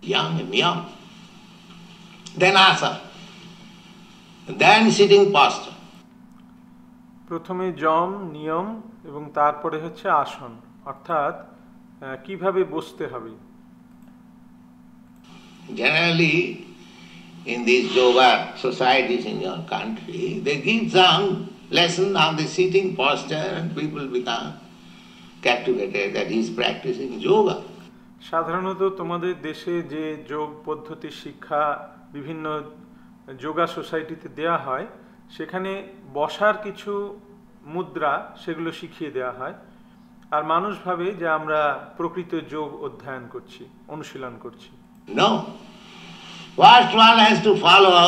Young niyam, then asana, then sitting posture. প্রথমে যম নিয়ম এবং তারপরে হচ্ছে আসন, অর্থাৎ কিভাবে বসতে হবে। Generally, in these yoga societies in your country, they give some lesson on the sitting posture and people become captivated that he is practicing yoga. সাধারণত তোমাদের দেশে যে যোগ পদ্ধতির শিক্ষা বিভিন্ন যোগা সোসাইটিতে দেয়া হয়, সেখানে বসার কিছু মুদ্রা সেগুলো শিখিয়ে দেওয়া হয়, আর মানুষ ভাবে যে আমরা প্রকৃত যোগ অধ্যয়ন করছি, অনুশীলন করছি। No. First one has to follow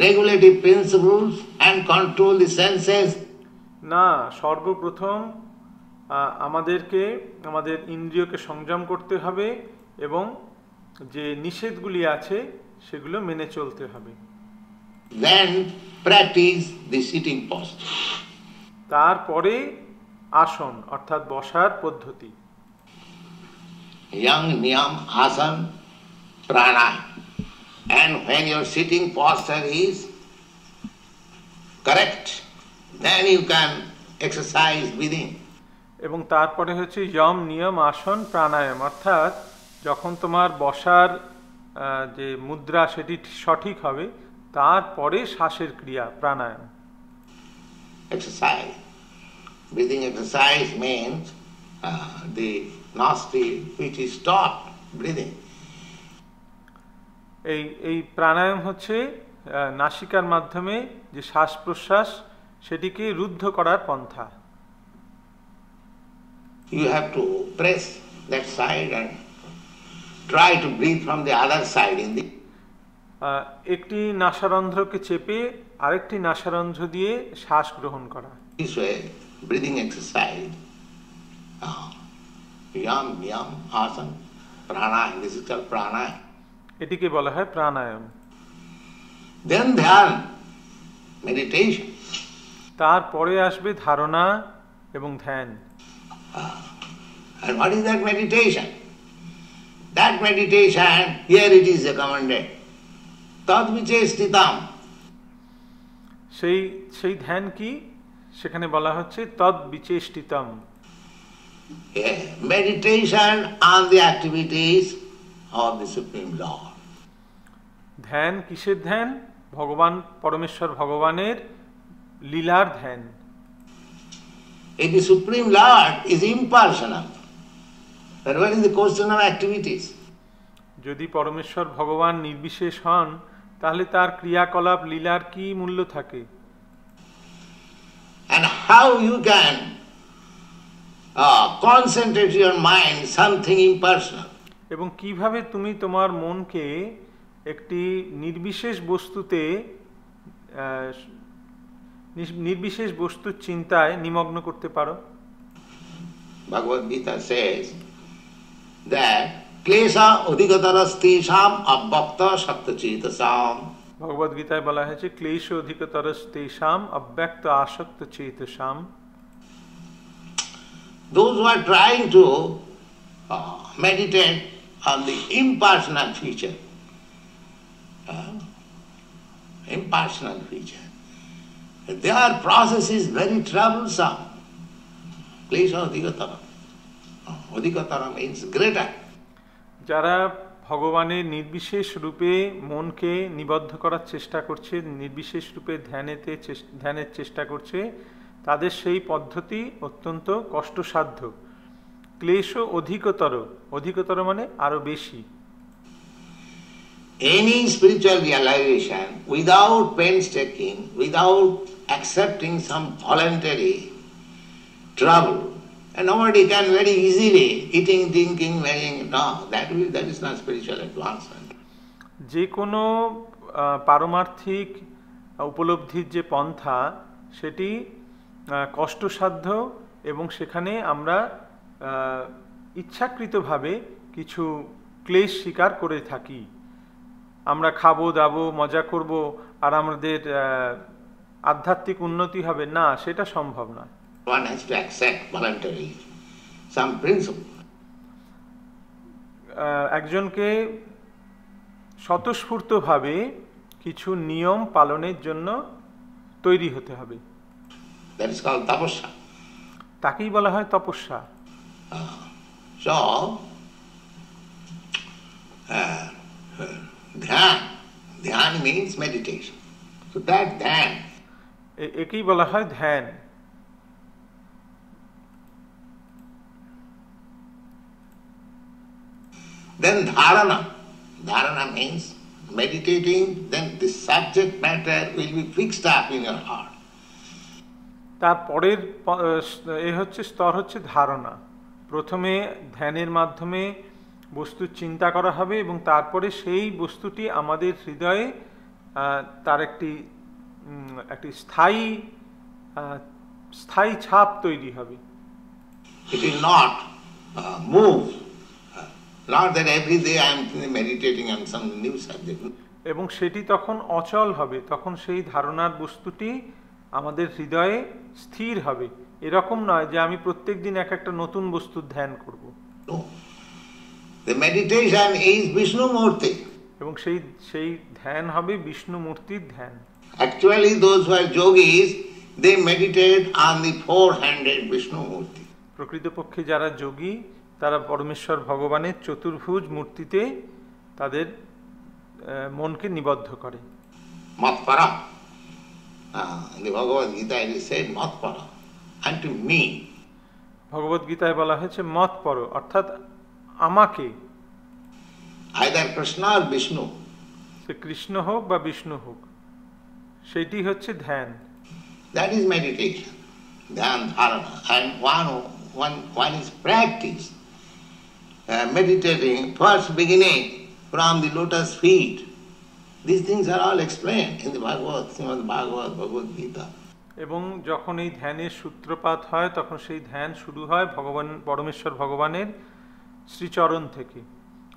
regulative principles and control the senses. না, সর্বপ্রথম আমাদেরকে আমাদের ইন্দ্রিয়কে সংযম করতে হবে এবং যে নিষেধগুলি আছে সেগুলো মেনে চলতে হবে। Then practice the sitting posture. তারপরে আসন অর্থাৎ বসার পদ্ধতি। Yang niyam asan pranayama. And when your sitting posture is correct, then you can exercise within. এবং তারপরে হচ্ছে যম নিয়ম আসন প্রাণায়াম, অর্থাৎ যখন তোমার বসার যে মুদ্রা সেটি সঠিক হবে, তারপরে শ্বাসের ক্রিয়া প্রাণায়াম। Exercise. Breathing exercise means the nostril which is stopped breathing. এই প্রাণায়াম হচ্ছে নাসিকার মাধ্যমে যে শ্বাস প্রশ্বাস সেটিকে রুদ্ধ করার পন্থা। You have to press that side and try to breathe from the other side in the একটি নাসারন্ধ্রকে চেপে আরেকটি নাসারন্ধ্র দিয়ে শ্বাস গ্রহণ করা। This way breathing exercise yam niyam asan pranayama, this is called pranayama. এটিকে বলা হয় প্রাণায়াম। Then dhyan, meditation. তারপরে আসবে ধারণা এবং ধ্যান। And what is that meditation? That meditation, here it is recommended. Tad vichestitam. সেই ধ্যান কি? সেখানে বলা হচ্ছে তদ বিচেষ্টিতম। Meditation on the activities of the Supreme Lord. ধ্যান কিসের ধ্যান? ভগবান পরমেশ্বর ভগবানের লীলার ধ্যান। If the Supreme Lord is impersonal, then what is the question of activities? যদি পরমেশ্বর ভগবান নির্বিশেষ হন, তাহলে তার ক্রিয়াকলাপ লীলার কি মূল্য থাকে? And how you can concentrate your mind something impersonal? এবং কিভাবে তুমি তোমার মনকে একটি নির্বিশেষ বস্তুতে নির্বিশেষ বস্তুর চিন্তায় নিমগ্ন করতে পারো? Bhagavad Gita says that klesha adhikatarastesham abbakta saptachetasam. ভগবদ গীতায় বলা হয়েছে ক্লেশ অধিকতরস্তেষাম অব্যক্ত আসক্ত চেতসাম। Those who are trying to meditate on the impersonal feature, their process is very troublesome. Klesha adhikatara. Adhikatara means greater. যারা ভগবানের নির্বিশেষ রূপে মনকে নিবদ্ধ করার চেষ্টা করছে, নির্বিশেষ রূপে ধ্যানের চেষ্টা করছে, তাদের সেই পদ্ধতি অত্যন্ত কষ্টসাধ্য। ক্লেশ অধিকতর, অধিকতর মানে আরো বেশি। Any spiritual realization without painstaking, without accepting some voluntary trouble, and nobody can very easily eating, drinking, marrying. No, that is not spiritual advancement. যে কোনো পারমার্থিক উপলব্ধির যে পন্থা সেটি কষ্টসাধ্য এবং সেখানে আমরা ইচ্ছাকৃতভাবে কিছু ক্লেশ স্বীকার করে থাকি। আমরা খাবো দাবো মজা করব আর আমাদের আধ্যাত্মিক উন্নতি হবে না, সেটা সম্ভব না। One has to accept voluntarily some principle. একজনকে স্বতঃস্ফূর্তভাবে কিছু নিয়ম পালনের জন্য তৈরি হতে হবে। That is called tapasya. তাকেই বলা হয় তপস্যা। So, dhyan means meditation. So that dhyan, একেই বলা হয় ধ্যান। then dharana means meditating, then the subject matter will be fixed up in your heart. তারপরের স্তর হচ্ছে ধারণা। প্রথমে ধ্যানের মাধ্যমে বস্তুর চিন্তা করা হবে এবং তারপরে সেই বস্তুটি আমাদের হৃদয়ে তার একটি স্থায়ী ছাপ তৈরি হবে। It will not move. Not that every day I am meditating on some new subject. এবং সেটি তখন অচল হবে, তখন সেই ধারণার বস্তুটি আমাদের হৃদয়ে স্থির হবে। এরকম নয় যে আমি প্রত্যেক দিন একটা নতুন বস্তুর ধ্যান করব। No. The meditation is Vishnu Murti. এবং সেই ধ্যান হবে বিষ্ণু মূর্তির ধ্যান। Actually, those who are yogis, they meditate on the four-handed Vishnu Murti. প্রকৃতপক্ষে যারা যোগী তারা পরমেশ্বর ভগবানের চতুর্ভুজ মূর্তিতে তাদের মনকে নিবদ্ধ করে। Matpara. In the Bhagavad Gita it is said Matpara. Unto me. ভগবদ গীতায় বলা হয়েছে মত পর, অর্থাৎ আমাকে। Either Krishna or Vishnu. সে কৃষ্ণ হোক বা বিষ্ণু হোক, সেটি হচ্ছে ধ্যান। That is meditation. Dhyan dharana. And one is practice. Meditating, first beginning from the lotus feet. These things are all explained in the Bhagavad Gita. এবং যখন এই ধ্যানের সূত্রপাত হয় তখন সেই ধ্যান শুরু হয় পরমেশ্বর ভগবানের শ্রীচরণ থেকে।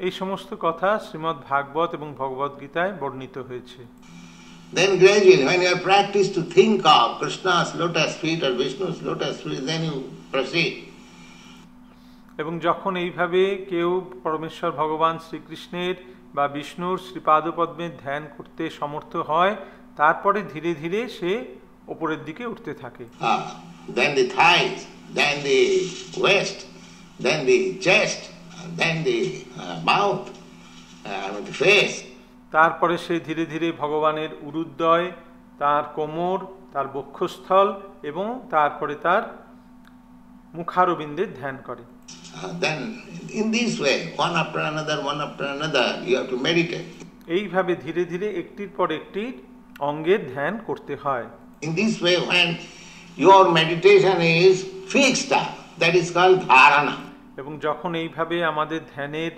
এই সমস্ত কথা শ্রীমদ্ ভাগবত এবং ভগবদ গীতায় বর্ণিত হয়েছে। Then gradually, when you are practiced to think of Krishna's lotus feet or Vishnu's lotus feet, then you proceed. এবং যখন এইভাবে কেউ পরমেশ্বর ভগবান শ্রীকৃষ্ণের বা বিষ্ণুর শ্রীপাদপদ্মের ধ্যান করতে সমর্থ হয়, তারপরে ধীরে ধীরে সে উপরের দিকে উঠতে থাকে। Then the thighs, then the waist, then the chest, then the mouth, the face. তারপরে সে ধীরে ধীরে ভগবানের উরুদ্বয়, তার কোমর, তার বক্ষস্থল এবং তারপরে তার মুখারবিন্দের ধ্যান করে। Then in this way, one after another, you have to meditate. এইভাবে ধীরে ধীরে একটির পর একটি অঙ্গের ধ্যান করতে হয়। In this way, when your meditation is fixed up, that is called dharana. এবং যখন এইভাবে আমাদের ধ্যানের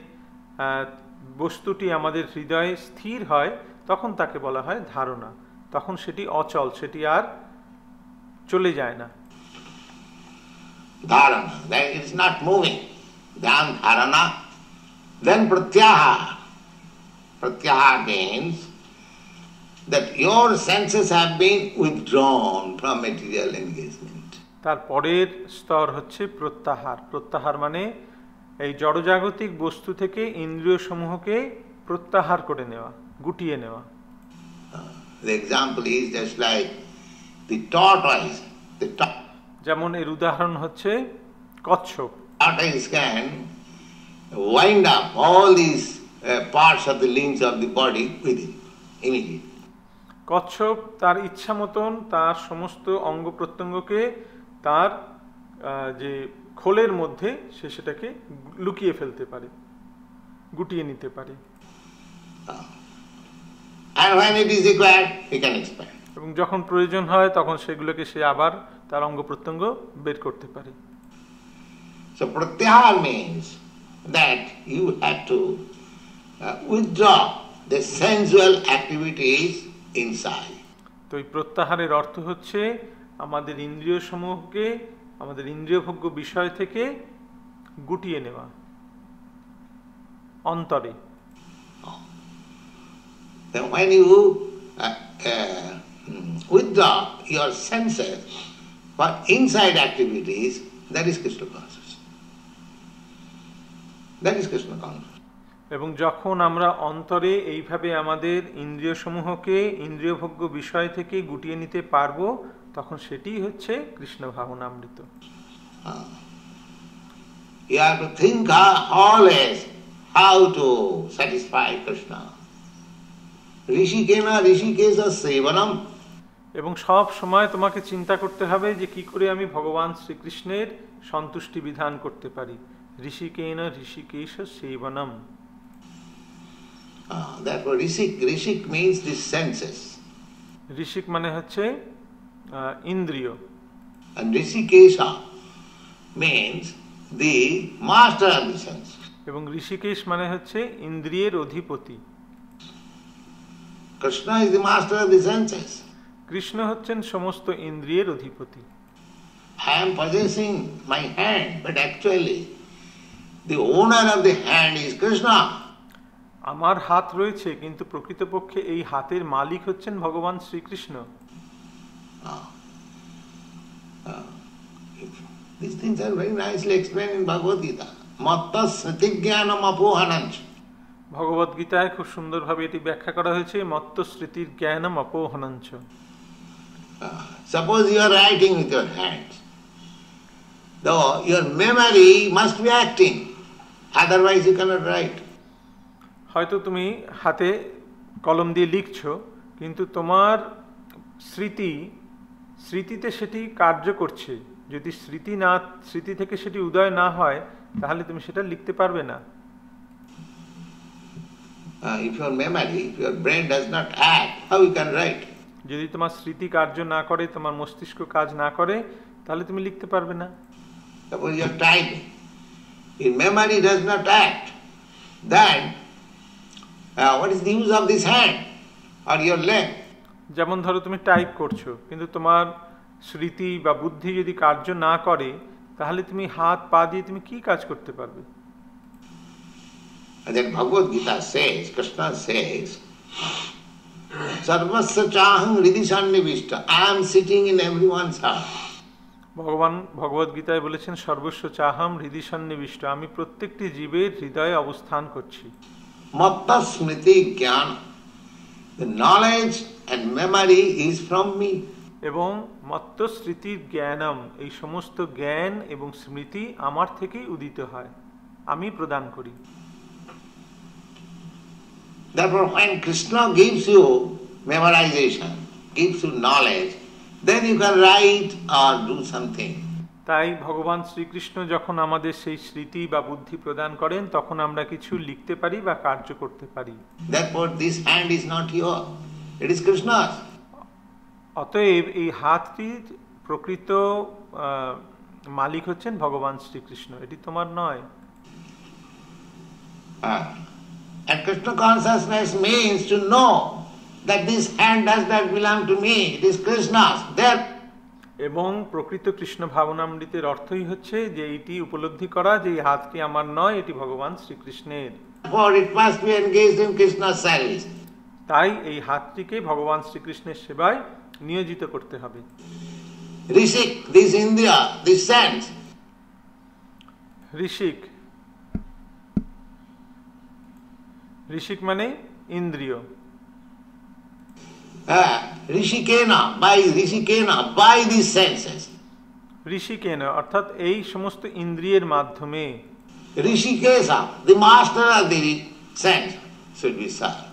বস্তুটি আমাদের হৃদয়ে স্থির হয় তখন তাকে বলা হয় ধারণা। তখন সেটি অচল, সেটি আর চলে যায় না। Dharana, that it is not moving. Dhyan dharana. Then pratyahara. Pratyahara means that your senses have been withdrawn from material engagement. তারপরের স্তর হচ্ছে প্রত্যাহার। প্রত্যাহার মানে এই জড়জাগতিক বস্তু থেকে ইন্দ্রিয় সমূহকে প্রত্যাহার করে নেওয়া, গুটিয়ে নেওয়া। The example is just like the tortoise. যেমন এর উদাহরণ হচ্ছে কচ্ছপ। Tortoise can wind up all these parts of the limbs of the body within immediately. কচ্ছপ তার ইচ্ছা মতন তার সমস্ত অঙ্গ প্রত্যঙ্গকে তার যে খোলের মধ্যে সে সেটাকে লুকিয়ে ফেলতে পারে, গুটিয়ে নিতে পারে। And when it is required, he can expand. এবং যখন প্রয়োজন হয় তখন সেগুলোকে সে আবার তার অঙ্গ প্রত্যঙ্গ বের করতে পারে। So pratyahar means that you have to withdraw the sensual activities inside. তো এই প্রত্যাহারের অর্থ হচ্ছে আমাদের ইন্দ্রিয় সমূহকে আমাদের ইন্দ্রিয়ভোগ্য বিষয় থেকে গুটিয়ে নেওয়া অন্তরে। Then when you withdraw your senses for inside activities, that is Krishna consciousness. That is Krishna consciousness. এবং যখন আমরা অন্তরে এইভাবে আমাদের ইন্দ্রিয়সমূহকে ইন্দ্রিয়ভোগ্য বিষয় থেকে গুটিয়ে নিতে পারবো, তখন সেটিই হচ্ছে Krishna ভাবনামৃত। You have to think always how to satisfy Krishna. Rishikena Rishikesa Sevanam. এবং সব সময় তোমাকে চিন্তা করতে হবে যে কি করে আমি ভগবান শ্রীকৃষ্ণের সন্তুষ্টি বিধান করতে পারি। ঋষিকেন Rishikesh সেবনম। Therefore Rishik means the senses. ঋষিক মানে হচ্ছে ইন্দ্রিয়। And Rishikesha means the master of the senses. এবং ঋষিকেশ মানে হচ্ছে ইন্দ্রিয়ের অধিপতি। Krishna is the master of the senses. Krishna হচ্ছেন সমস্ত ইন্দ্রিয়ের অধিপতি। I am possessing my hand, but actually the owner of the hand is Krishna. আমার হাত রয়েছে, কিন্তু প্রকৃতপক্ষে এই হাতের মালিক হচ্ছেন ভগবান Shrikrishna. These things are very nicely explained in Bhagavad Gita. Matta sritigyanam apohananch. ভগবদ গীতায় খুব সুন্দরভাবে এটি ব্যাখ্যা করা হয়েছে, মত্ত স্মৃতির জ্ঞানম অপোহনঞ্চ। Suppose you are writing with your hands, though your memory must be acting, otherwise you cannot write. হয়তো তুমি হাতে কলম দিয়ে লিখছো, কিন্তু তোমার স্মৃতিতে সেটি কার্য করছে। যদি স্মৃতি থেকে সেটি উদয় না হয়, তাহলে তুমি সেটা লিখতে পারবে না। If your memory, if your brain does not act, how you can write? যদি তোমার স্মৃতি কার্য না করে, তোমার মস্তিষ্ক কাজ না করে, তাহলে তুমি লিখতে পারবে না। Suppose you are typing, if memory does not act, then what is the use of this hand or your leg? যেমন ধরো তুমি টাইপ করছো, কিন্তু তোমার স্মৃতি বা বুদ্ধি যদি কার্য না করে, তাহলে তুমি হাত পা দিয়ে তুমি কি কাজ করতে পারবে? And then Bhagavad Gita says, Krishna says, Sarvasya chaham hridhi sannivishta. I am sitting in everyone's heart. ভগবান ভগবদ গীতায় বলেছেন, সর্বস্ব চাহাম হৃদি সন্নিবিষ্ট, আমি প্রত্যেকটি জীবের হৃদয়ে অবস্থান করছি। Matta smriti jnana. The knowledge and memory is from me. এবং মত্ত স্মৃতির জ্ঞানম, এই সমস্ত জ্ঞান এবং স্মৃতি আমার থেকেই উদিত হয়, আমি প্রদান করি। Therefore, when Krishna gives you memorization, gives you knowledge, then you can write or do something. তাই ভগবান শ্রীকৃষ্ণ যখন আমাদের সেই স্মৃতি বা বুদ্ধি প্রদান করেন, তখন আমরা কিছু লিখতে পারি বা কার্য করতে পারি। Therefore, this hand is not yours; it is Krishna's. অতএব এই হাতটির প্রকৃত মালিক হচ্ছেন ভগবান শ্রীকৃষ্ণ, এটি তোমার নয়। And Krishna consciousness means to know that this hand does not belong to me; it is Krishna's. এবং প্রকৃত কৃষ্ণ ভাবনামৃতের অর্থই হচ্ছে যে এটি উপলব্ধি করা যে এই হাতটি আমার নয়, এটি ভগবান শ্রীকৃষ্ণের। For it must be engaged in Krishna's service. তাই এই হাতটিকে ভগবান শ্রীকৃষ্ণের সেবায় নিয়োজিত করতে হবে। Rishik, this Indriya, this sense. ঋষিক মানে ইন্দ্রিয়। Rishikena, by these senses. ঋষিকেন অর্থাৎ এই সমস্ত ইন্দ্রিয়ের মাধ্যমে। Rishikesa, the master of the sense, should be served.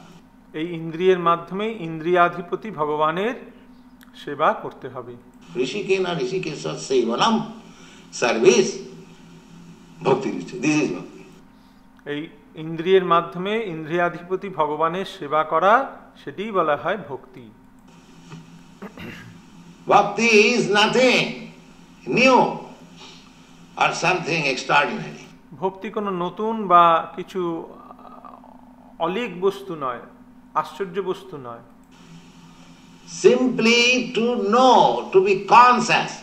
এই ইন্দ্রিয়ের মাধ্যমে ইন্দ্রিয়াধিপতি ভগবানের সেবা করতে হবে। Rishikena Rishikesa Sevanam, service, bhakti. This is bhakti. এই ইন্দ্রিয়ের মাধ্যমে ইন্দ্রিয়াধিপতি ভগবানের সেবা করা, সেটাই বলা হয় ভক্তি। Bhakti is nothing new or something extraordinary. ভক্তি কোনো নতুন বা কিছু অলীক বস্তু নয়, আশ্চর্য বস্তু নয়। Simply to know, to be conscious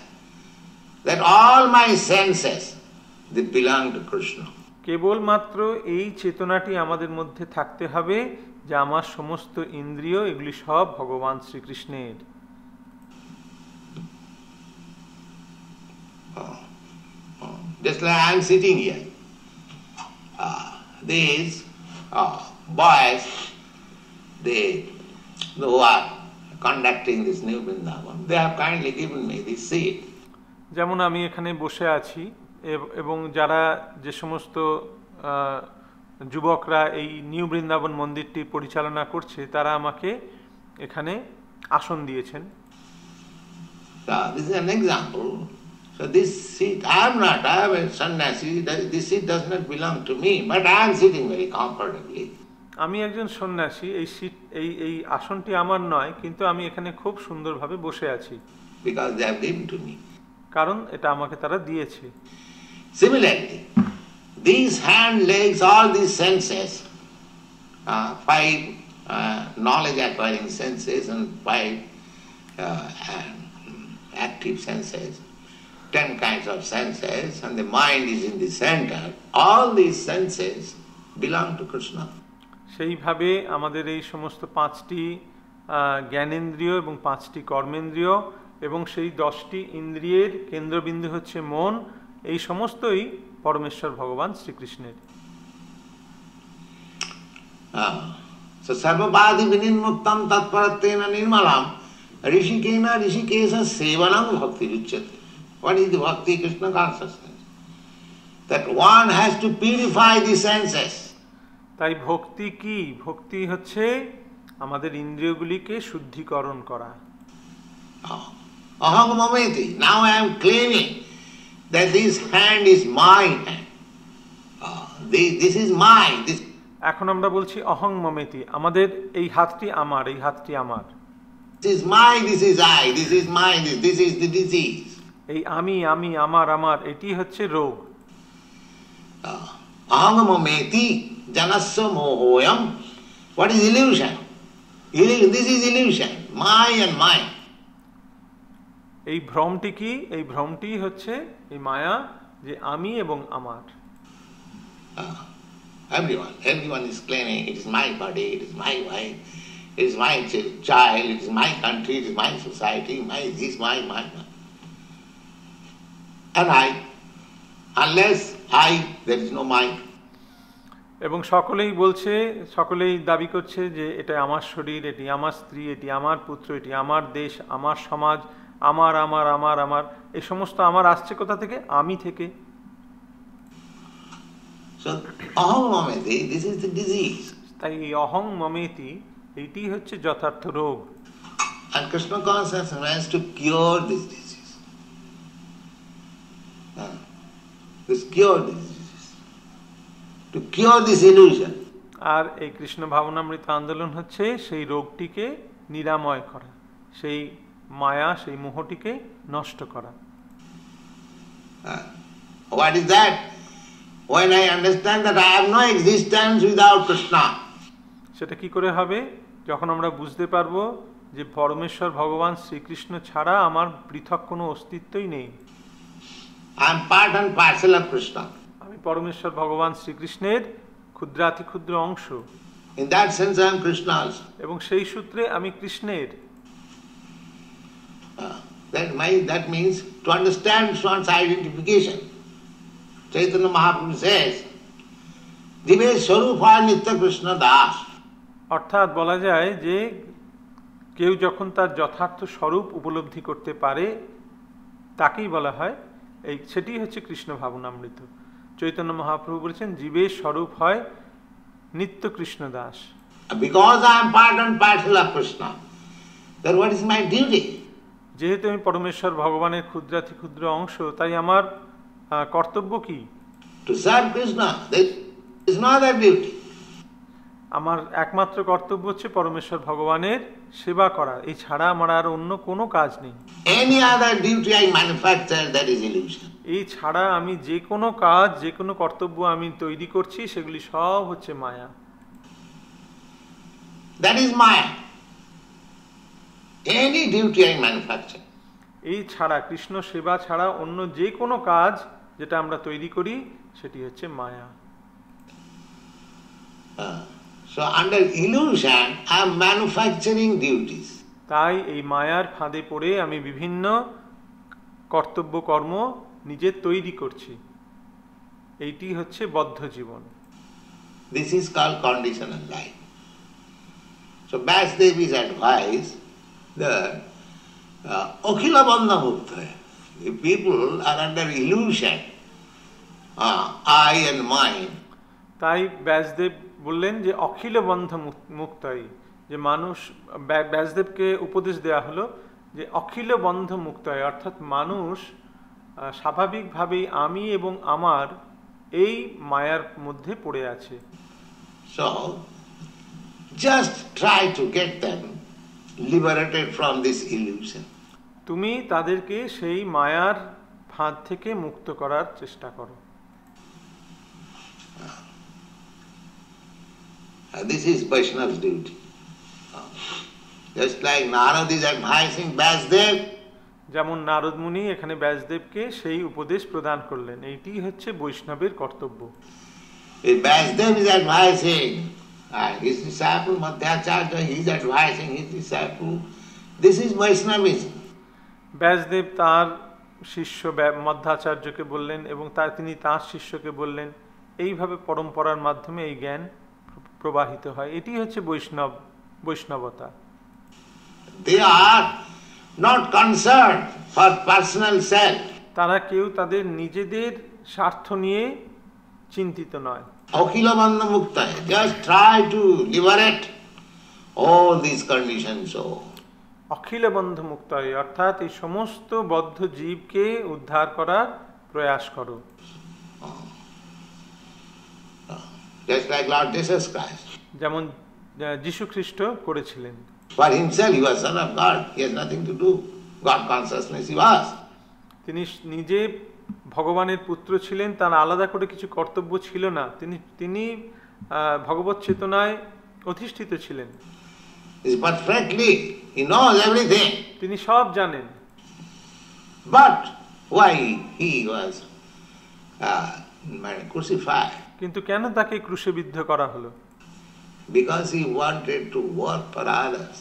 that all my senses, they belong to Krishna. কেবলমাত্র এই চেতনাটি আমাদের মধ্যে থাকতে হবে যে আমার সমস্ত ইন্দ্রিয় এগুলি সব ভগবান শ্রীকৃষ্ণের। Just like I am sitting here, these boys, who are conducting this new Vrindavan, they have kindly given me this seat. যেমন আমি এখানে বসে আছি এবং যারা যে সমস্ত যুবকরা এই নিউ বৃন্দাবন মন্দিরটি পরিচালনা করছে তারা আমাকে এখানে আসন দিয়েছেন। So this is an example. So this seat, I am a sannyasi, this seat does not belong to me, but I am sitting very comfortably. আমি একজন সন্ন্যাসী, এই আসনটি আমার নয়, কিন্তু আমি এখানে খুব সুন্দরভাবে বসে আছি। Because they have given to me. কারণ এটা আমাকে তারা দিয়েছে। Similarly, these hand, legs, all these senses, 5 knowledge acquiring senses and 5 active senses, 10 kinds of senses, and the mind is in the center. All these senses belong to Krishna. সেইভাবে আমাদের এই সমস্ত 5টি জ্ঞানেন্দ্রিয় এবং 5টি কর্মেন্দ্রিয় এবং সেই 10টি ইন্দ্রিয়ের কেন্দ্রবিন্দু হচ্ছে মন, এই সমস্তই পরমেশ্বর ভগবান শ্রীকৃষ্ণের। So sarvapadi vinimuttam tatparatena nirmalam rishikena rishikesa sevanam bhakti uchyate. What is the bhakti? Krishna consciousness. That one has to purify the senses. তাই ভক্তি কি? ভক্তি হচ্ছে আমাদের ইন্দ্রিয়গুলিকে শুদ্ধিকরণ করা। Aham mameti. Now I am claiming that this hand is my hand. This is mine. এখন আমরা বলছি অহং মমেতি, আমাদের এই হাতটি আমার, এই হাতটি আমার। This is mine, this is I, this is mine, this is the disease. এই আমি আমি আমার আমার এটি হচ্ছে রোগ। Aham mameti janasya mohoyam. What is illusion? This is illusion, my and mine. এই ভ্রমটি কি? এই ভ্রমটি হচ্ছে এই মায়া, যে আমি এবং আমার। Everyone is claiming it is my body, it is my wife, it is my child, it is my country, it is my society, this, my. And I, unless I, there is no mine. এবং সকলেই বলছে, সকলেই দাবি করছে যে এটা আমার শরীর, এটি আমার স্ত্রী, এটি আমার পুত্র, এটি আমার দেশ, আমার সমাজ, আমার আমার আমার আমার এই সমস্ত আমার আসছে কোথা থেকে? আমি থেকে। So aham mameti, this is the disease. তাই এই অহং মমেতি এইটি হচ্ছে যথার্থ রোগ। And Krishna consciousness has to cure this disease. Cure this disease. To cure this illusion. আর এই কৃষ্ণ ভাবনামৃত আন্দোলন হচ্ছে সেই রোগটিকে নিরাময় করা, সেই মায়া, সেই মোহটিকে নষ্ট করা। What is that? When I understand that I have no existence without Krishna. সেটা কি করে হবে? যখন আমরা বুঝতে পারবো যে পরমেশ্বর ভগবান শ্রীকৃষ্ণ ছাড়া আমার পৃথক কোনো অস্তিত্বই নেই। I am part and parcel of Krishna. আমি পরমেশ্বর ভগবান শ্রীকৃষ্ণের ক্ষুদ্রাতি ক্ষুদ্র অংশ। In that sense I am Krishna also. এবং সেই সূত্রে আমি কৃষ্ণের। That means to understand one's identification. Chaitanya Mahaprabhu says, Jive Swarupa Nitya Krishna Das. অর্থাৎ বলা যায় যে কেউ যখন তার যথার্থ স্বরূপ উপলব্ধি করতে পারে তাকেই বলা হয়, সেটি হচ্ছে কৃষ্ণ ভাবনামৃত। চৈতন্য মহাপ্রভু বলেছেন জীবের স্বরূপ হয় নিত্য Krishna Das. Because I am part and parcel of Krishna, then what is my duty? যেহেতু আমি পরমেশ্বর ভগবানের ক্ষুদ্রাতি ক্ষুদ্র অংশ, তাই আমার কর্তব্য কি? To serve Krishna. There is no other duty. আমার একমাত্র কর্তব্য হচ্ছে পরমেশ্বর ভগবানের সেবা করা, এই ছাড়া আমার আর অন্য কোনো কাজ নেই। Any other duty I manufacture, that is illusion. এই ছাড়া আমি যে কোনো কাজ, যে কোনো কর্তব্য আমি তৈরি করছি, সেগুলি সব হচ্ছে মায়া। That is Maya. Any duty I manufacture. এই ছাড়া, কৃষ্ণ সেবা ছাড়া অন্য যে কোনো কাজ যেটা আমরা তৈরি করি সেটি হচ্ছে মায়া। So under illusion I am manufacturing duties. তাই এই মায়ার ফাঁদে পড়ে আমি বিভিন্ন কর্তব্য কর্ম নিজে তৈরি করছি। এইটি হচ্ছে বদ্ধ জীবন। This is called conditional life. So Vasudeva's advice that Akhila Bandha Mukta, the people are under illusion, I and mine. তাই ব্যাসদেব বললেন যে অখিল বন্ধ মুক্তাই, যে মানুষ, ব্যাসদেবকে উপদেশ দেওয়া হলো যে অখিল বন্ধ মুক্তাই, অর্থাৎ মানুষ স্বাভাবিকভাবেই আমি এবং আমার এই মায়ার মধ্যে পড়ে আছে। So just try to get them liberated from this illusion. তুমি তাদেরকে সেই মায়ার ফাঁদ থেকে মুক্ত করার চেষ্টা করো। This is Vaishnava's duty. Just like Narad is advising Vasudev, যেমন নারদ মুনি এখানে ব্যাসদেবকে সেই উপদেশ প্রদান করলেন, এইটি হচ্ছে বৈষ্ণবের কর্তব্য। if Vasudev is advising his disciple Madhyacharya, he is advising his disciple, this is Vaishnavism. Vyasdev তার শিষ্য মধ্যাচার্যকে বললেন এবং তিনি তার শিষ্যকে বললেন, এইভাবে পরম্পরার মাধ্যমে এই জ্ঞান প্রবাহিত হয়, এটি হচ্ছে বৈষ্ণবতা। They are not concerned for personal self. তারা কেউ তাদের নিজেদের স্বার্থ নিয়ে চিন্তিত নয়। Akhila Bandha Mukta, just try to liberate all these conditions. So অখিল বন্ধ মুক্তায়, অর্থাৎ এই সমস্ত বদ্ধ জীবকে উদ্ধার করার প্রয়াস করো। just like Lord Jesus Christ. যেমন যীশু খ্রিস্ট করেছিলেন। For himself he was son of God, he has nothing to do. God consciousness he was. তিনি নিজে ভগবানের পুত্র ছিলেন, তার আলাদা করে কিছু কর্তব্য ছিল না, তিনি ভগবত চেতনায় অধিষ্ঠিত ছিলেন। He perfectly, he knows everything. তিনি সব জানেন। But why he was crucified? কিন্তু কেন তাকে ক্রুশে বিদ্ধ করা হলো? Because he wanted to work for others.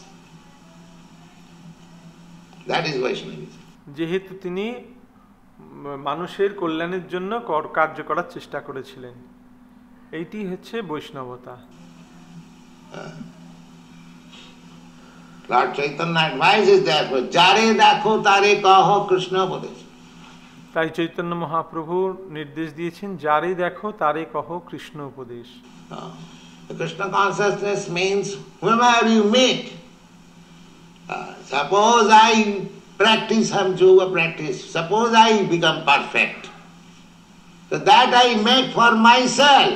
That is Vaishnavism. যেহেতু তিনি মানুষের কল্যাণের জন্য কার্য করার চেষ্টা করেছিলেন, এইটি হচ্ছে বৈষ্ণবতা। Lord Chaitanya advises therefore, jare dakho tare kaho Krishna উপদেশ। তাই চৈতন্য মহাপ্রভু নির্দেশ দিয়েছেন, যারে দেখো তারে কহ কৃষ্ণ উপদেশ। Krishna consciousness means whomever you meet. Suppose I practice some yoga practice, suppose I become perfect, so that I make for myself.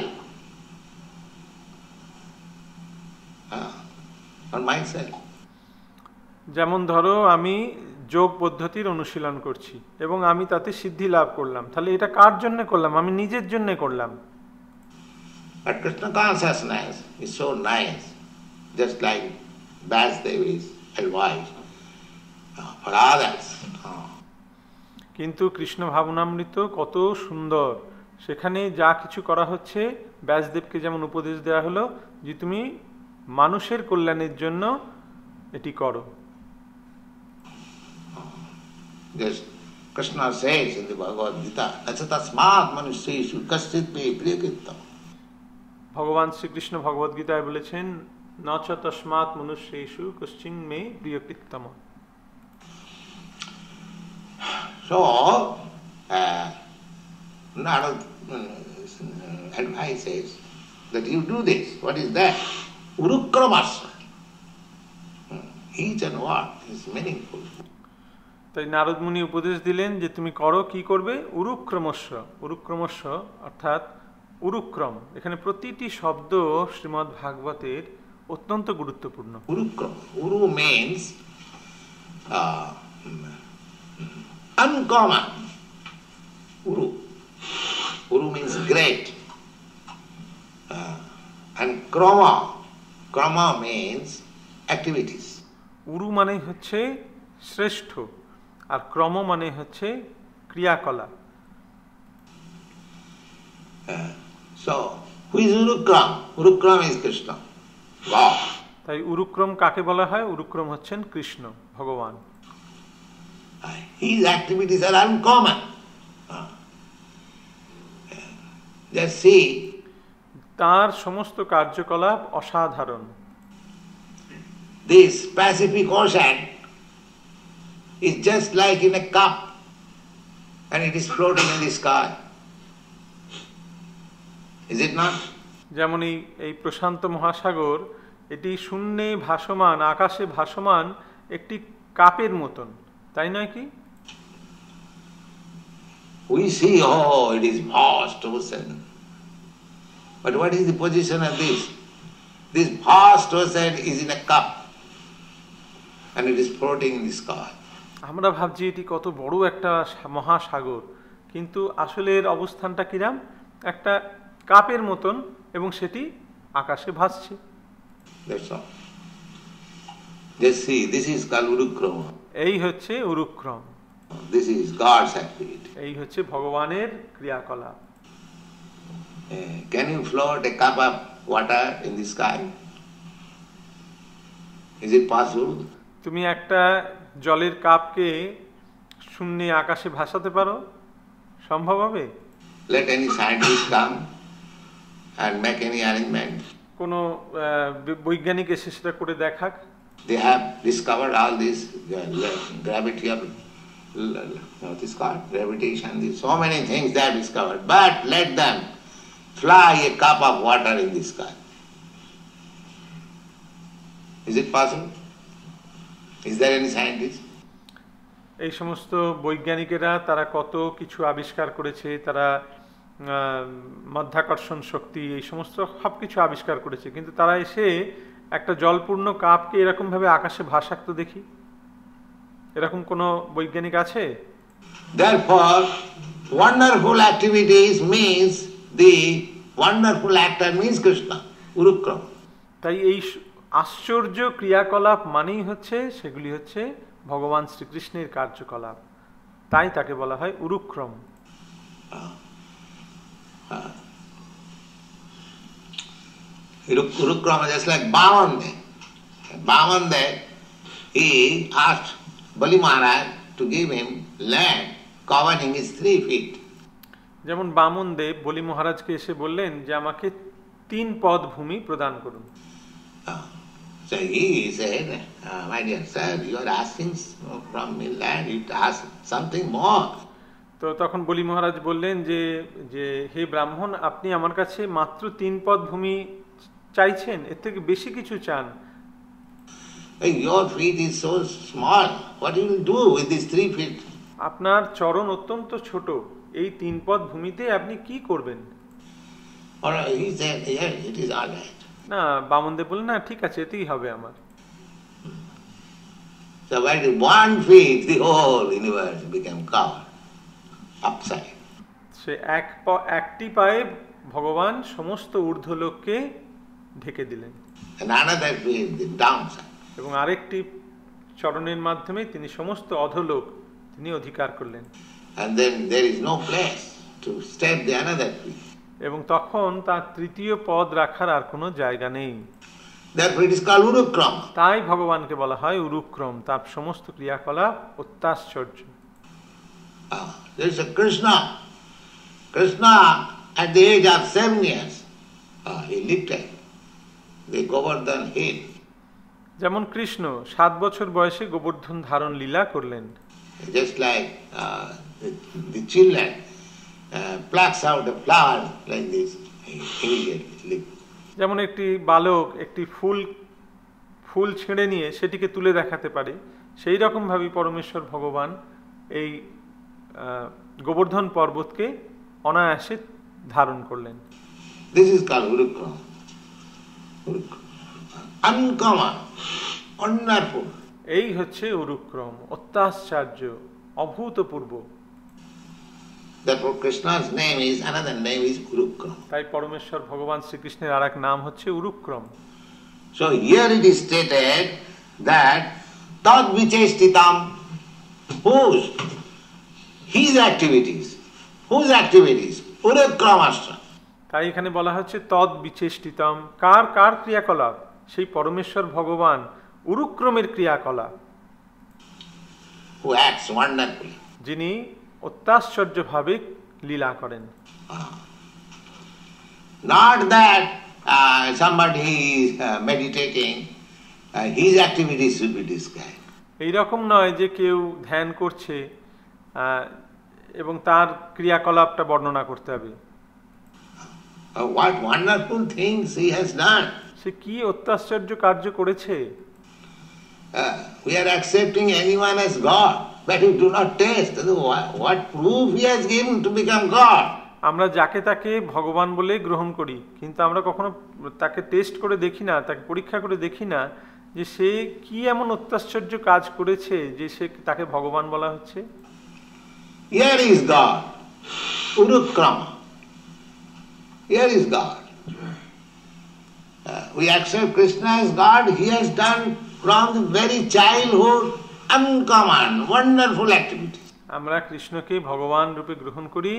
For myself. যেমন ধরো আমি যোগ পদ্ধতির অনুশীলন করছি এবং আমি তাতে সিদ্ধি লাভ করলাম, তাহলে এটা কার জন্য করলাম? আমি নিজের জন্য করলাম। But Krishna consciousness is so nice, just like Vasudev is advised for others. কিন্তু কৃষ্ণ ভাবনামৃত কত সুন্দর, সেখানে যা কিছু করা হচ্ছে, ব্যাসদেবকে যেমন উপদেশ দেওয়া হলো যে তুমি মানুষের কল্যাণের জন্য এটি করো। Just Krishna says in the Bhagavad Gita, "Achatasmat manusyeshu kaschit me priyakrittam." ভগবান শ্রীকৃষ্ণ ভগবদ গীতায় বলেছেন, notch তস্মাৎ মনুষ্যেষু কশ্চিন May প্রিয়কৃত্তম। So, Narad advises that you do this. What is that? Urukramasya. Each and what is meaningful. তাই নারদ মুনি উপদেশ দিলেন যে তুমি করো, কি করবে? উরুক্রমস্য। উরুক্রমস্য অর্থাৎ উরুক্রম, এখানে প্রতিটি শব্দ শ্রীমদ্ ভাগবতের অত্যন্ত গুরুত্বপূর্ণ। Urukram. Uru means uncommon. Uru. Uru means great. And krama. Krama means activities. উরু মানে হচ্ছে শ্রেষ্ঠ, আর ক্রম মানে হচ্ছে ক্রিয়াকলাপ। So, who is Urukram? Urukram is Krishna, God. তাই উরুক্রম কাকে বলা হয়? উরুক্রম হচ্ছেন কৃষ্ণ ভগবান। His activities are uncommon. Just see. তার সমস্ত কার্যকলাপ অসাধারণ। This Pacific Ocean is just like in a cup and it is floating in the sky. Is it not? যেমন এই প্রশান্ত মহাসাগর এটি শূন্যে ভাসমান, আকাশে ভাসমান একটি কাপের মতন, তাই নয় কি? We see, oh, it is vast ocean. But what is the position of this? This vast ocean is in a cup and it is floating in the sky. আমরা ভাবছি এটি কত বড় একটা মহাসাগর, কিন্তু আসলে এর অবস্থানটা কিরাম? একটা কাপের মতন এবং সেটি আকাশে ভাসছে। That's all. Just see, this is called urukrama. এই হচ্ছে উরুক্রম। This is God's activity. এই হচ্ছে ভগবানের ক্রিয়াকলাপ। Can you float a cup of water in the sky? Is it possible? তুমি একটা জলের কাপকে শূন্যে আকাশে ভাসাতে পারো? সম্ভব হবে? Let any scientist come and make any arrangement. কোনো বৈজ্ঞানিক এসে সেটা করে দেখাক। They have discovered all this gravity of what is called gravitation. So many things they have discovered. But let them fly a cup of water in the sky. Is it possible? Is there any scientist? এই সমস্ত বৈজ্ঞানিকেরা তারা কত কিছু আবিষ্কার করেছে, তারা মাধ্যাকর্ষণ শক্তি এই সমস্ত সব কিছু আবিষ্কার করেছে, কিন্তু তারা এসে একটা জলপূর্ণ কাপকে এরকমভাবে আকাশে ভাসাতে দেখি, এরকম কোনো বৈজ্ঞানিক আছে? Therefore, wonderful activities means the wonderful actor means Krishna, Urukram. তাই এই আশ্চর্য ক্রিয়াকলাপ মানেই হচ্ছে সেগুলি হচ্ছে ভগবান শ্রীকৃষ্ণের কার্যকলাপ, তাই তাকে বলা হয় উরুক্রম। Urukram is just like Bamande. Bamande, he asked Bali Maharaj to give him land covering his 3 feet. যেমন বামন দেব বলি মহারাজকে এসে বললেন যে আমাকে 3 পদ ভূমি প্রদান করুন। So he said, my dear sir, you are asking from me land, you ask something more. তো তখন বলি মহারাজ বললেন যে হে ব্রাহ্মণ, আপনি আমার কাছে মাত্র 3 পদ ভূমি চাইছেন, এর থেকে বেশি কিছু চান। Your feet is so small, what you will do with these 3 feet? আপনার চরণ অত্যন্ত ছোট, এই 3 পদ ভূমিতে আপনি কি করবেন? Or he said, yeah, it is all right. না, বামনদেব বললেন না, ঠিক আছে, এতেই হবে আমার। So by 1 feet the whole universe became covered upside. সে একটি পায়ে ভগবান সমস্ত ঊর্ধ্বলোককে ঢেকে দিলেন, And another feet the downside. এবং আরেকটি চরণের মাধ্যমে তিনি সমস্ত অধোলোক তিনি অধিকার করলেন। And then there is no place to step the another feet. এবং তখন তার 3য় পদ রাখার আর কোনো জায়গা নেই। Therefore it is called Urukram. তাই ভগবানকে বলা হয় উরুক্রম, তার সমস্ত ক্রিয়াকলাপ অত্যাশ্চর্য। There is a Krishna. Krishna at the age of 7 years, he lifted the Govardhan hill. যেমন কৃষ্ণ 7 বছর বয়সে গোবর্ধন ধারণ লীলা করলেন। Just like the children plucks out a flower like this, immediately. যেমন একটি বালক একটি ফুল ছেড়ে নিয়ে সেটিকে তুলে দেখাতে পারে, সেই রকমভাবেই পরমেশ্বর ভগবান এই গোবর্ধন পর্বতকে অনায়াসে ধারণ করলেন। This is called Urukram. Uncommon, wonderful. এই হচ্ছে উরুক্রম, অত্যাশ্চর্য, অভূতপূর্ব। Therefore Krishna's name is, another name is Urukram. তাই পরমেশ্বর ভগবান শ্রীকৃষ্ণের আরেক নাম হচ্ছে উরুক্রম। So here it is stated that tad vichestitam, his activities, whose activities? Urukramasya. তাই এখানে বলা হচ্ছে তদ বিচেষ্টিতম, কার কার ক্রিয়াকলাপ? সেই পরমেশ্বর ভগবান উরুক্রমের ক্রিয়াকলাপ, who acts wonderfully, যিনি অত্যাশ্চর্যভাবে লীলা করেন। Not that somebody is meditating, his activities should be described. এইরকম নয় যে কেউ ধ্যান করছে এবং তার ক্রিয়াকলাপটা বর্ণনা করতে হবে। What wonderful things he has done. সে কি অত্যাশ্চর্য কার্য করেছে। We are accepting anyone as God, but we do not taste. What proof he has given to become God? আমরা যাকে তাকে ভগবান বলে গ্রহণ করি, কিন্তু আমরা কখনো তাকে টেস্ট করে দেখি না, তাকে পরীক্ষা করে দেখি না যে সে কি এমন অত্যাশ্চর্য কাজ করেছে যে সে তাকে ভগবান বলা হচ্ছে। Here is God, Urukrama. Here is God. We accept Krishna as God. He has done from the very childhood uncommon, wonderful activities. আমরা কৃষ্ণকে ভগবান রূপে গ্রহণ করি,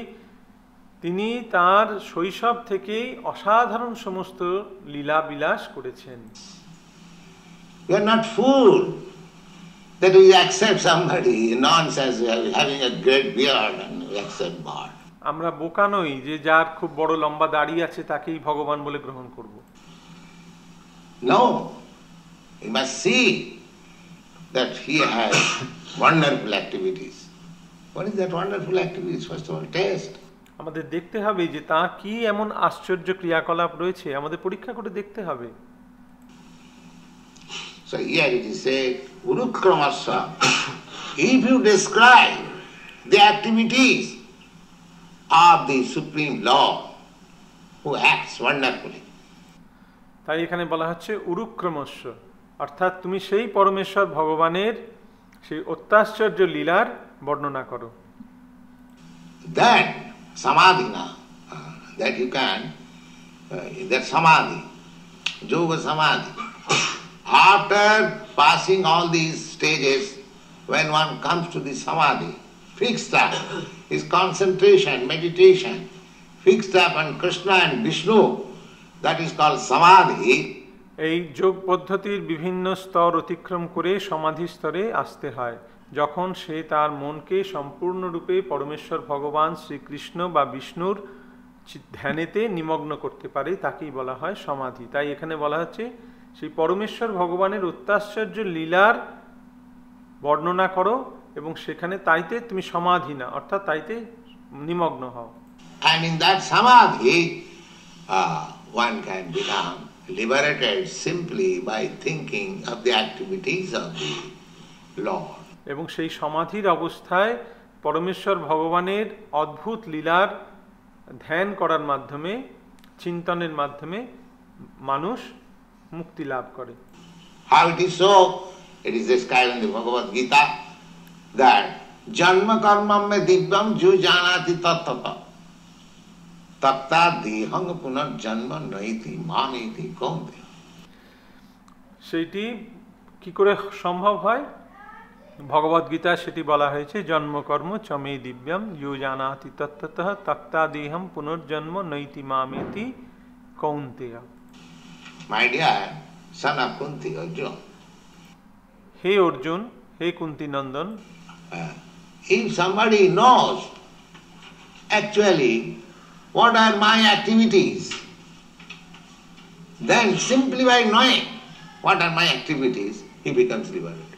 তিনি তার শৈশব থেকেই অসাধারণ সমস্ত লীলা বিলাস করেছেন। We are not fooled that we accept somebody nonsense having a great beard and we accept God. আমরা বোকা নই যে যার খুব বড় লম্বা দাড়ি আছে তাকেই ভগবান বলে গ্রহণ করব। No, we must see that he has wonderful activities. What is that wonderful activities? First of all, taste. আমাদের দেখতে হবে যে তার কি এমন আশ্চর্য ক্রিয়াকলাপ রয়েছে, আমাদের পরীক্ষা করে দেখতে হবে। So here it is said, Urukramasya, if you describe the activities of the Supreme Lord who acts wonderfully. তাই এখানে বলা হচ্ছে উরুক্রমস্য, অর্থাৎ তুমি সেই পরমেশ্বর ভগবানের সেই অত্যাশ্চর্য লীলার বর্ণনা করো। Then samadhi now, that you can, that samadhi, yoga samadhi. After passing all these stages, when one comes to the samadhi, fixed up, his concentration, meditation, fixed up on Krishna and Vishnu, that is called samadhi. এই যোগ পদ্ধতির বিভিন্ন স্তর অতিক্রম করে সমাধি স্তরে আসতে হয়। যখন সে তার মনকে সম্পূর্ণরূপে পরমেশ্বর ভগবান শ্রীকৃষ্ণ বা বিষ্ণুর ধ্যানেতে নিমগ্ন করতে পারে, তাকেই বলা হয় সমাধি। তাই এখানে বলা হচ্ছে সেই পরমেশ্বর ভগবানের অত্যাশ্চর্য লীলার বর্ণনা করো এবং সেখানে তাইতে তুমি সমাধি না, অর্থাৎ তাইতে নিমগ্ন হও। And in that samadhi, one can become liberated simply by thinking of the activities of the Lord. এবং সেই সমাধির অবস্থায় পরমেশ্বর ভগবানের অদ্ভুত লীলার ধ্যান করার মাধ্যমে, চিন্তনের মাধ্যমে মানুষ মুক্তি লাভ করে। How it is so? It is described in the Bhagavad Gita that janma karmam me divyam ju janati tattata tatta dehang punar janma naiti mamiti kaunte. সেইটি কি করে সম্ভব হয়? ভগবদ গীতা সেটি বলা হয়েছে, জন্মকর্ম চমে দিব্যম ইউ জানাতি তত্ত্বতঃ তক্তা দেহম পুনর্জন্ম নৈতি মামেতি কৌন্তেয়। My dear son of Kunti, Arjun. Hey Arjun, hey Kunti Nandan, If somebody knows actually what are my activities, then simply by knowing what are my activities, he becomes liberated.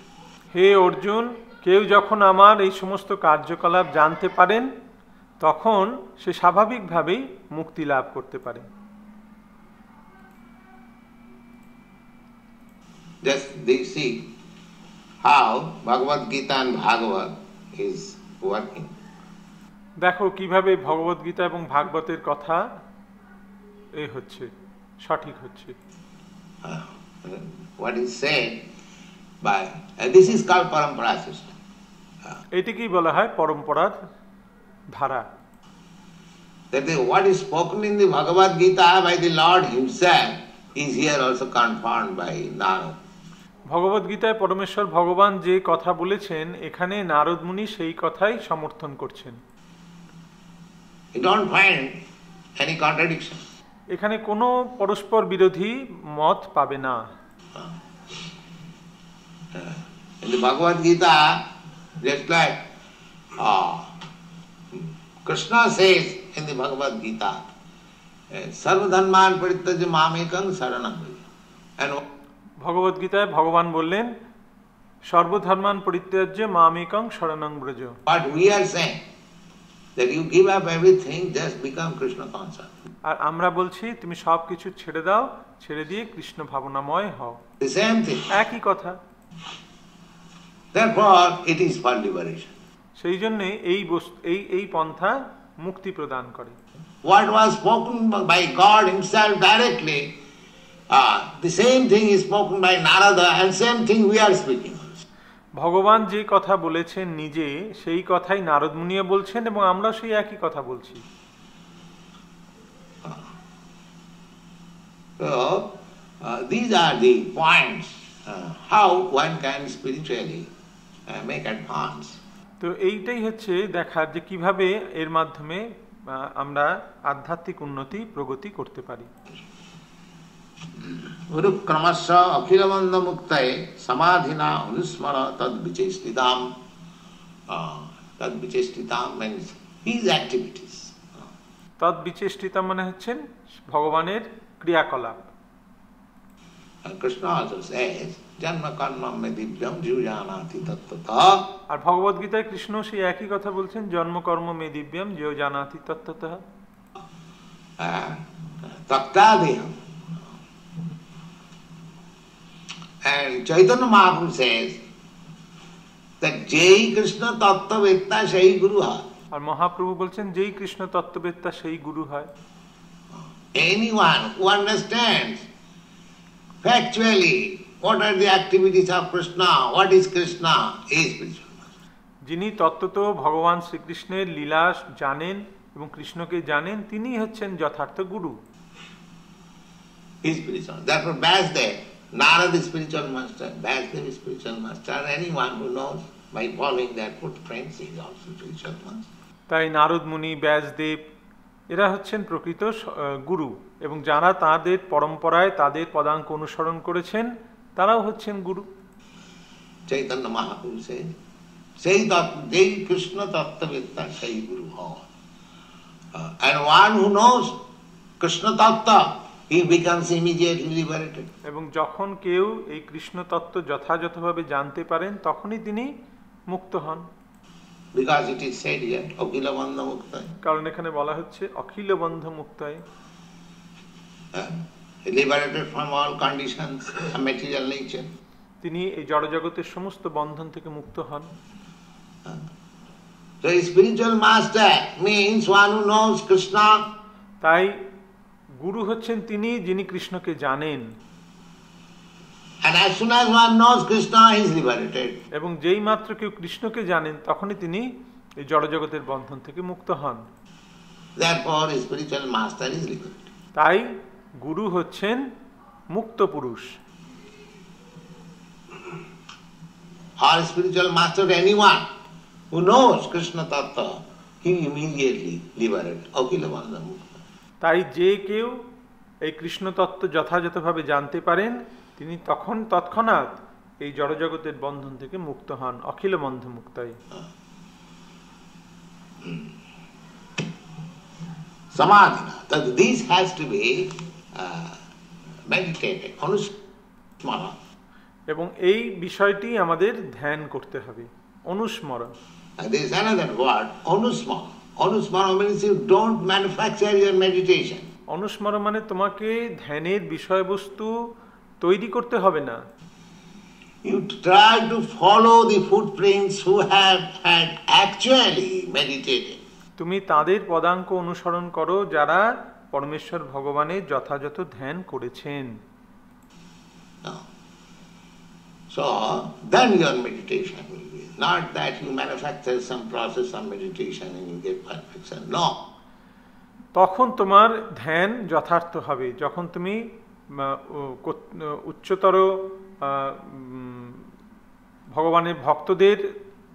হে অর্জুন, কেউ যখন আমার এই সমস্ত কার্যকলাপ জানতে পারেন তখন সে স্বাভাবিকভাবেই মুক্তি লাভ করতে পারে। Just they see how Bhagavad Gita and Bhagavad is working. দেখো কিভাবে ভগবদ গীতা এবং ভাগবতের কথা এই হচ্ছে, সঠিক হচ্ছে। What is said by this is called parampara system. এটিকেই বলা হয় পরম্পরার ধারা। That what is spoken in the Bhagavad Gita by the Lord himself is here also confirmed by Narad. ভগবদ গীতায় পরমেশ্বর ভগবান যে কথা বলেছেন এখানে নারদ মুনি সেই কথাই সমর্থন করছেন। You don't find any contradiction. এখানে কোনো পরস্পর বিরোধী মত পাবে না। In the Bhagavad Gita, just like Krishna says in the Bhagavad Gita Sarvadharman parityajya mamekam saranam vraja. And ভগবদ্গীতায় ভগবান বললেন সর্বধর্মান পরিত্যাজ্য মামেকং শরণং Braj. what we are saying, that you give up everything, just become Krishna conscious. আর আমরা বলছি তুমি সবকিছু ছেড়ে দাও, ছেড়ে দিয়ে কৃষ্ণ ভাবনাময় হও। The same thing. একই কথা। Therefore, it is for liberation. সেই জন্য এই পন্থা মুক্তি প্রদান করে। What was spoken by God himself directly, the same thing is spoken by Narada, and same thing we are speaking. ভগবান যে কথা বলেছেন নিজে, সেই কথাই নারদ মুনিও বলছেন এবং আমরা সেই একই কথা বলছি। So, these are the points how one can spiritually make advance. তো এইটাই হচ্ছে দেখার যে কিভাবে এর মাধ্যমে আমরা আধ্যাত্মিক উন্নতি প্রগতি করতে পারি। ক্রমশ অখিলবন্ধ মুক্তায় সমাধিনা অনুস্মর তদ্বিচেষ্টিতাম। তদ্বিচেষ্টিতাম means his activities. তদ্বিচেষ্টিতাম মানে হচ্ছেন ভগবানের ক্রিয়াকলাপ। কৃষ্ণ also says জন্ম কর্ম মে দিব্যম জীবজানাতি তত্ত্বতঃ। আর ভগবদ্গীতায় কৃষ্ণ সেই একই কথা বলছেন, জন্ম কর্ম মে Divyam জীবজানাতি তত্ত্বতঃ। তত্ত্বাদেহম। And Chaitanya Mahaprabhu says that যেই কৃষ্ণ তত্ত্ববেত্তা সেই গুরু হয়। আর মহাপ্রভু বলছেন যেই কৃষ্ণ তত্ত্ববেত্তা সেই গুরু হয়। Anyone who understands factually what are the activities of Krishna, what is Krishna, is spiritual master. যিনি তত্ত্বত ভগবান শ্রীকৃষ্ণের লীলা জানেন এবং কৃষ্ণকে জানেন, তিনি হচ্ছেন যথার্থ গুরু। He is spiritual. Therefore, Vyasdev, Narada is spiritual master, Vyasdev is spiritual master, anyone who knows by following their footprints is also spiritual master. তাই নারদ মুনি, ব্যাসদেব এরা হচ্ছেন প্রকৃত গুরু এবং যারা তাদের পরম্পরায় তাদের পদাঙ্ক অনুসরণ করেছেন তারাও হচ্ছেন গুরু। চৈতন্য মহাপ্রভু সেই কৃষ্ণ তত্ত্ববেত্তা সেই গুরু হওয়া। And one who knows Krishna tattva, he becomes immediately liberated. এবং যখন কেউ এই কৃষ্ণ তত্ত্ব যথাযথভাবে জানতে পারেন তখনই তিনি মুক্ত হন। Because it is said here, অখিল বন্ধ মুক্তায়। কারণ এখানে বলা হচ্ছে অখিল বন্ধ মুক্তায়। Liberated from all conditions of material nature. তিনি এই জড়জগতের সমস্ত বন্ধন থেকে মুক্ত হন। So a spiritual master means one who knows Krishna. তাই গুরু হচ্ছেন তিনি যিনি কৃষ্ণকে জানেন। And as soon as one knows Krishna, he is liberated. এবং যেই মাত্র কেউ কৃষ্ণকে জানেন তখনই তিনি এই জড়জগতের বন্ধন থেকে মুক্ত হন। Therefore, a spiritual master is liberated. তাই গুরু হচ্ছেন মুক্ত পুরুষ। Or spiritual master, anyone who knows Krishna tattva, he immediately liberated. Akhila bandha mukta. তাই যে কেউ এই কৃষ্ণ তত্ত্ব যথাযথভাবে জানতে পারেন তিনি তৎক্ষণাৎ এই জড়জগতের বন্ধন থেকে মুক্ত হন, অখিল বন্ধ মুক্তায়। Samadhina. That this has to be meditated. Anusmara. এবং এই বিষয়টি আমাদের ধ্যান করতে হবে, অনুস্মরণ। And there is another word, anusmara. Anusmara means you don't manufacture your meditation. অনুস্মরণ মানে তোমাকে ধ্যানের বিষয়বস্তু তৈরি করতে হবে না। You try to follow the footprints who have had actually meditated. তুমি তাদের পদাঙ্ক অনুসরণ করো যারা পরমেশ্বর ভগবানের যথাযথ ধ্যান করেছেন। So then your meditation will be not that you manufacture some process of meditation and you get perfection. No. তখন তোমার ধ্যান যথার্থ হবে যখন তুমি উচ্চতর ভগবানের ভক্তদের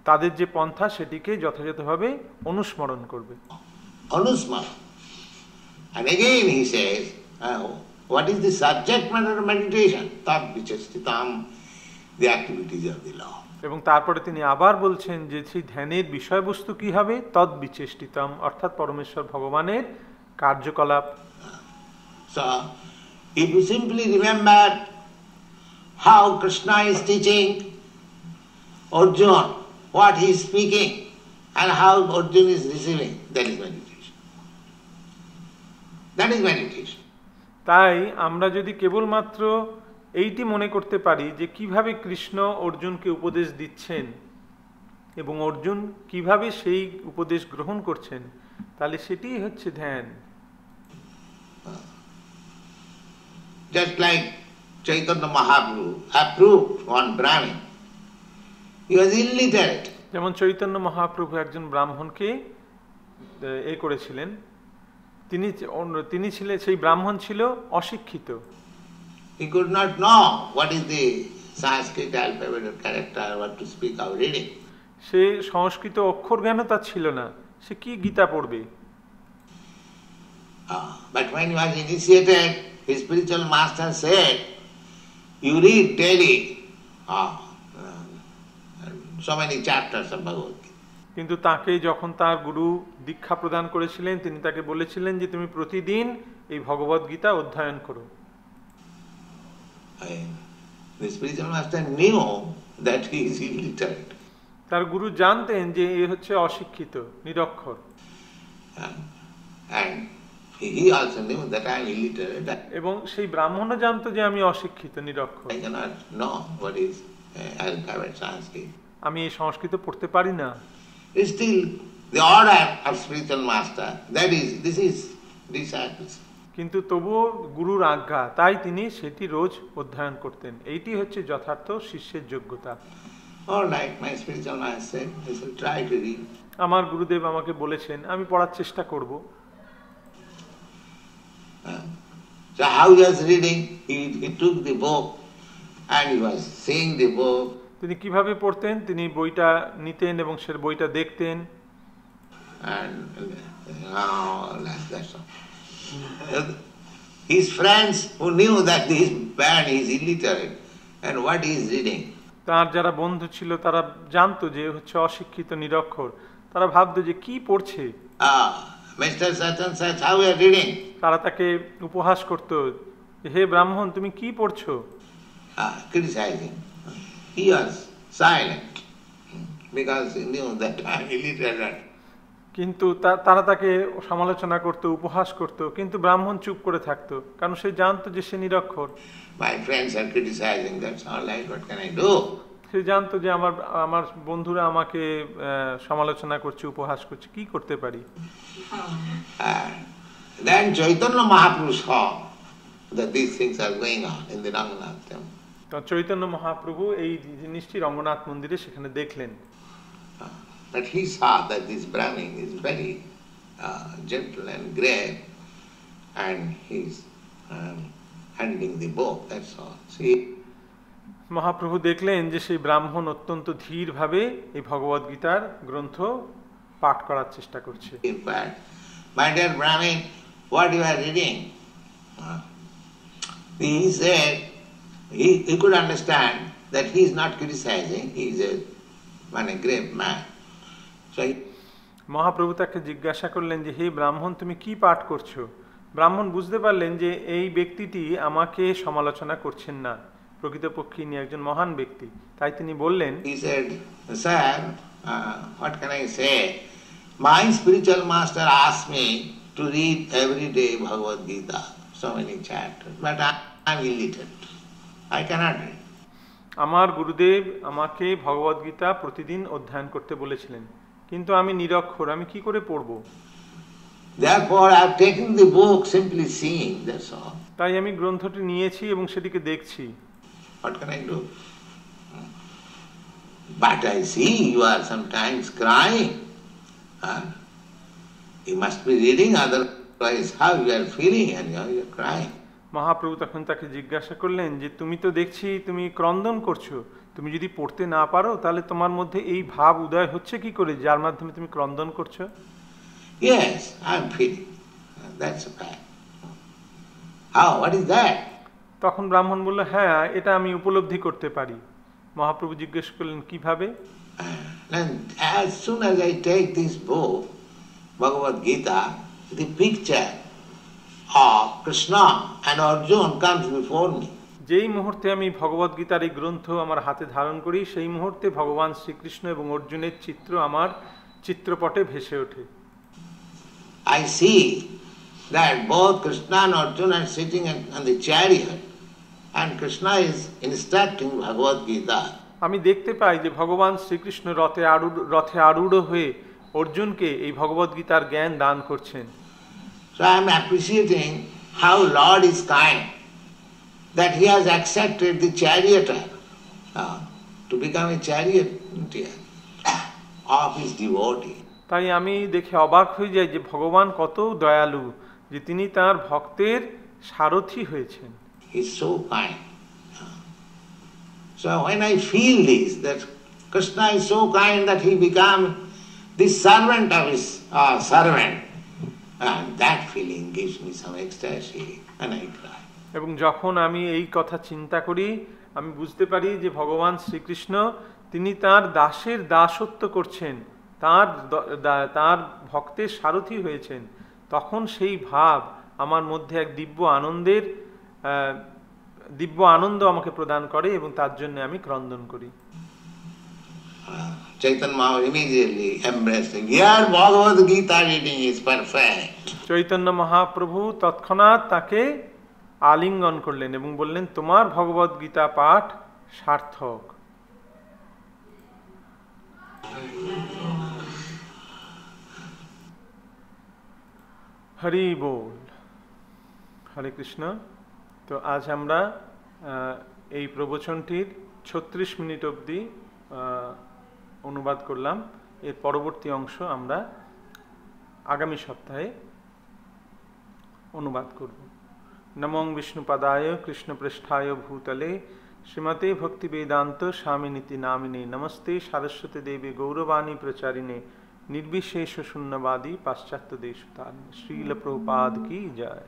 তাদের যে পন্থা সেটিকে যথাযথভাবে অনুস্মরণ করবে। Anusmara. And again he says, what is the subject matter of meditation? Tad vichastitam, the activities of the law. এবং তারপরে তিনি আবার বলছেন যে সেই ধ্যানের বিষয়বস্তু কি হবে, তদ বিচেষ্টিতম, অর্থাৎ পরমেশ্বর ভগবানের কার্যকলাপ। So, if you simply remember how Krishna is teaching Arjuna, what he is speaking, and how Arjuna is receiving, that is meditation. That is meditation. তাই আমরা যদি কেবলমাত্র এইটি মনে করতে পারি যে কিভাবে কৃষ্ণ অর্জুনকে উপদেশ দিচ্ছেন এবং অর্জুন কিভাবে সেই উপদেশ গ্রহণ করছেন, তাহলে সেটিই হচ্ছে ধ্যান। Just like Chaitanya Mahaprabhu approved one Brahmin. He was illiterate. যেমন চৈতন্য মহাপ্রভু একজন ব্রাহ্মণকে করেছিলেন, তিনি ছিলেন, সেই ব্রাহ্মণ ছিল অশিক্ষিত। He could not know what is the Sanskrit alphabet or character, what to speak or reading. সে সংস্কৃত অক্ষর জ্ঞানও তার ছিল না, সে কি গীতা পড়বে। But when he was initiated, his spiritual master said, you read daily so many chapters of Bhagavad Gita. কিন্তু তাকে যখন তার গুরু দীক্ষা প্রদান করেছিলেন, তিনি তাকে বলেছিলেন যে তুমি প্রতিদিন এই ভগবদ গীতা অধ্যয়ন করো। The spiritual master knew that he is illiterate. তার গুরু জানতেন যে এ হচ্ছে অশিক্ষিত, নিরক্ষর। And he also knew that I am illiterate. এবং সেই ব্রাহ্মণও জানতো যে আমি অশিক্ষিত, নিরক্ষর। I cannot know what is alphabet Sanskrit. আমি এই সংস্কৃত পড়তে পারি না। Still, the order of spiritual master, this is disciples. কিন্তু তবুও গুরুর আজ্ঞা, তাই তিনি সেটি রোজ অধ্যয়ন করতেন। এইটি হচ্ছে যথার্থ শিষ্যের যোগ্যতা। All right, my spiritual master, I shall try to read. আমার গুরুদেব আমাকে বলেছেন, আমি পড়ার চেষ্টা করব। So how he was reading? He took the book and he was seeing the book. তিনি কিভাবে পড়তেন? তিনি বইটা নিতেন এবং সে বইটা দেখতেন। And that's all. His friends who knew that this man is illiterate and what he is reading. তার যারা বন্ধু ছিল তারা জানতো যে হচ্ছে অশিক্ষিত, নিরক্ষর। তারা ভাবতো যে কি পড়ছে। Mr. Such and such, how you are reading? তারা তাকে উপহাস করতো, হে ব্রাহ্মণ তুমি কি পড়ছো? Criticizing. He was silent because he knew that I am illiterate. কিন্তু তারা তাকে সমালোচনা করতো, উপহাস করতো, কিন্তু ব্রাহ্মণ চুপ করে থাকতো, কারণ সে জানতো যে সে নিরক্ষর। My friends are criticizing, that's all right, what can I do? সে জানতো যে আমার বন্ধুরা আমাকে সমালোচনা করছে, উপহাস করছে, কি করতে পারি। Then Chaitanya Mahaprabhu saw that these things are going on in the Ranganath temple. তো চৈতন্য মহাপ্রভু এই জিনিসটি রঙ্গনাথ মন্দিরে সেখানে দেখলেন। But he saw that this Brahmin is very gentle and grave, and he's handling the book, that's all. See? Mahaprabhu দেখলেন যে সেই ব্রাহ্মণ অত্যন্ত ধীরভাবে এই ভগবদ গীতার গ্রন্থ পাঠ করার চেষ্টা করছে। In fact, my dear Brahmin, what you are reading? He said, he could understand that he is not criticizing, he is a grave man. So Mahaprabhu তাকে জিজ্ঞাসা করলেন যে হে ব্রাহ্মণ তুমি কি পাঠ করছো? ব্রাহ্মণ বুঝতে পারলেন যে এই ব্যক্তিটি আমাকে সমালোচনা করছেন না, প্রকৃতপক্ষে ইনি একজন মহান ব্যক্তি। তাই তিনি বললেন, he said, sir, what can I say? My spiritual master asked me to read every day Bhagavad Gita, so many chapters, but I am illiterate. I cannot read. আমার গুরুদেব আমাকে ভগবদ গীতা প্রতিদিন অধ্যয়ন করতে বলেছিলেন, কিন্তু আমি নিরক্ষর, আমি কি করে পড়ব? Therefore I have taken the book, simply seeing, that's all. তাই আমি গ্রন্থটি নিয়েছি এবং সেটিকে দেখছি। What can I do? But I see you are sometimes crying. You must be reading, otherwise how you are feeling and how you are crying. Mahaprabhu তখন তাকে জিজ্ঞাসা করলেন যে তুমি তো দেখছি তুমি ক্রন্দন করছো, তুমি যদি পড়তে না পারো তাহলে তোমার মধ্যে এই ভাব উদয় হচ্ছে কি করে যার মাধ্যমে তুমি ক্রন্দন করছো? Yes, I am feeling. That's a fact. How? What is that? তখন ব্রাহ্মণ বলল, হ্যাঁ এটা আমি উপলব্ধি করতে পারি। মহাপ্রভু জিজ্ঞেস করলেন কিভাবে? And as soon as I take this book, Bhagavad Gita, the picture of Krishna and Arjuna comes before me. যেই মুহূর্তে আমি ভগবদ গীতার এই গ্রন্থ আমার হাতে ধারণ করি সেই মুহূর্তে ভগবান শ্রীকৃষ্ণ এবং অর্জুনের চিত্র আমার চিত্রপটে ভেসে ওঠে। I see that both Krishna and Arjuna are sitting on the chariot and Krishna is instructing Bhagavad Gita. আমি দেখতে পাই যে ভগবান শ্রীকৃষ্ণ রথে আরূঢ় হয়ে অর্জুনকে এই ভগবদ গীতার জ্ঞান দান করছেন। So I am appreciating how Lord is kind, that he has accepted the charioteer to become a charioteer of his devotee. তাই আমি দেখে অবাক হয়ে যাই যে ভগবান কত দয়ালু যে তিনি তার ভক্তের সারথি হয়েছেন। He is so kind. So when I feel this, that Krishna is so kind that he became the servant of his servant, and that feeling gives me some ecstasy and I cry. এবং যখন আমি এই কথা চিন্তা করি আমি বুঝতে পারি যে ভগবান শ্রীকৃষ্ণ তিনি তার দাসের দাসত্ব করছেন, তার ভক্তের সারথি হয়েছেন, তখন সেই ভাব আমার মধ্যে এক দিব্য আনন্দ আমাকে প্রদান করে এবং তার জন্য আমি ক্রন্দন করি। Chaitanya Mahaprabhu immediately embraced him. Here Bhagavad Gita reading is perfect. Chaitanya Mahaprabhu তৎক্ষণাৎ তাকে আলিঙ্গন করলেন এবং বললেন তোমার ভগবদ গীতা পাঠ সার্থক। হরি বল। হরে কৃষ্ণ। তো আজ আমরা এই প্রবচনটির 36 মিনিট অবধি অনুবাদ করলাম। এর পরবর্তী অংশ আমরা আগামী সপ্তাহে অনুবাদ করব। নমো বিষ্ণুপদায় কৃষ্ণপৃষ্ঠায় ভূতলে শ্রীমতে ভক্তিবেদান্ত স্বামিনীতি নামিনে নমস্তে সারস্বতী দেবী গৌরবাণী প্রচারিণে निर्विशेष शून्यवादी पाश्चात्य देश श्रील प्रभुपाद की जय।